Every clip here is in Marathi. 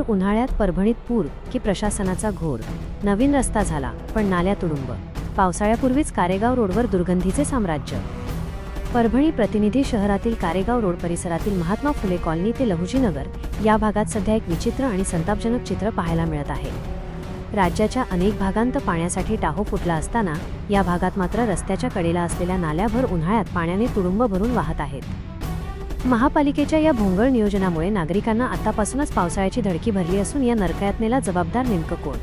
भर उन्हाळ्यात परभणीत पूर की प्रशासनाचा घोर. नवीन रस्ता झाला पण नाल्या तुडुंब. पावसाळ्यापूर्वीच कारेगाव रोडवर दुर्गंधीचे साम्राज्य. परभणी प्रतिनिधी शहरातील कारेगाव रोड परिसरातील महात्मा फुले कॉलनी ते लहुजीनगर या भागात सध्या एक विचित्र आणि संतापजनक चित्र पाहायला मिळत आहे. राज्याच्या अनेक भागांत पाण्यासाठी टाहो फुटला असताना या भागात मात्र रस्त्याच्या कडेला असलेल्या नाल्या भर उन्हाळ्यात पाण्याने तुडुंब भरून वाहत आहेत. महापालिकेच्या या भोंगळ नियोजनामुळे नागरिकांना आतापासूनच पावसाळ्याची धडकी भरली असून या नरकायातनेला जबाबदार नेमकं कोण,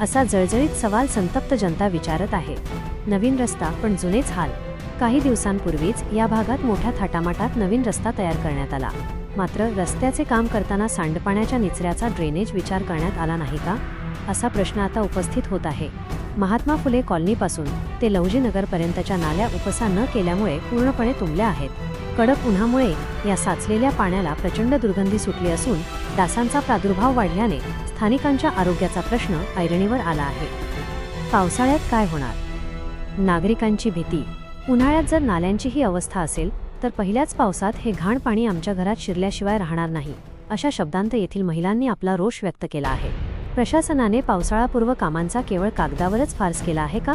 असा जळजळीत सवाल संतप्त जनता विचारत आहे. नवीन रस्ता पण जुनेच हाल. काही दिवसांपूर्वीच या भागात मोठ्या थाटामाटात नवीन रस्ता तयार करण्यात आला. मात्र रस्त्याचे काम करताना सांडपाण्याच्या निचऱ्याचा ड्रेनेज विचार करण्यात आला नाही का, असा प्रश्न आता उपस्थित होत आहे. महात्मा फुले कॉलनीपासून ते लहुजीनगरपर्यंतच्या नाल्या उपसा न केल्यामुळे पूर्णपणे तुंबल्या आहेत. कडक उन्हामुळे या साचलेल्या पाण्याला प्रचंड दुर्गंधी सुटली असून डासांचा प्रादुर्भाव वाढल्याने स्थानिकांच्या आरोग्याचा प्रश्न ऐरणीवर आला आहे. पावसाळ्यात काय होणार? नागरिकांची भीती. उन्हाळ्यात जर नाल्यांची ही अवस्था असेल तर पहिल्याच पावसात हे घाण पाणी आमच्या घरात शिरल्याशिवाय राहणार नाही, अशा शब्दांत येथील महिलांनी आपला रोष व्यक्त केला आहे. प्रशासनाने पावसाळापूर्व कामांचा केवळ कागदावरच फार्स केला आहे का,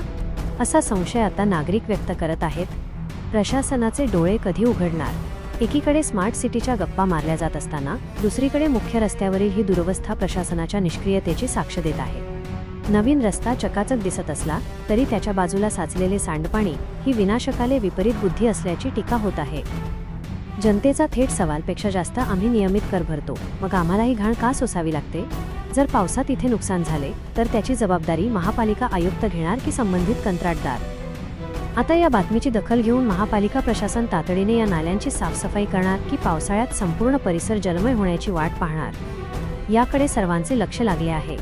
असा संशय आता नागरिक व्यक्त करत आहेत. प्रशासनाचे डोळे कधी उघडणार? एकीकडे स्मार्ट सिटीच्या गप्पा मारल्या जात असताना दुसरीकडे मुख्य रस्त्यावरील ही दुरवस्था प्रशासनाच्या निष्क्रियतेची साक्ष देत आहे. नवीन रस्ता चकाचक दिसत असला तरी त्याच्या बाजूला साचलेले सांडपाणी ही विनाशकाले विपरीत बुद्धी असल्याची टीका होत आहे. जनतेचा थेट सवालपेक्षा जास्त आम्ही नियमित कर भरतो, मग आम्हाला ही घाण का सोसावी लागते? जर पावसात इथे नुकसान झाले तर त्याची जबाबदारी महापालिका आयुक्त घेणार की संबंधित कंत्राटदार? आता या बातमीची दखल घेऊन महापालिका प्रशासन तातडीने या नाल्यांची साफसफाई करणार की पावसाळ्यात संपूर्ण परिसर जलमय होण्याची वाट पाहणार, याकडे सर्वांचे लक्ष लागले आहे.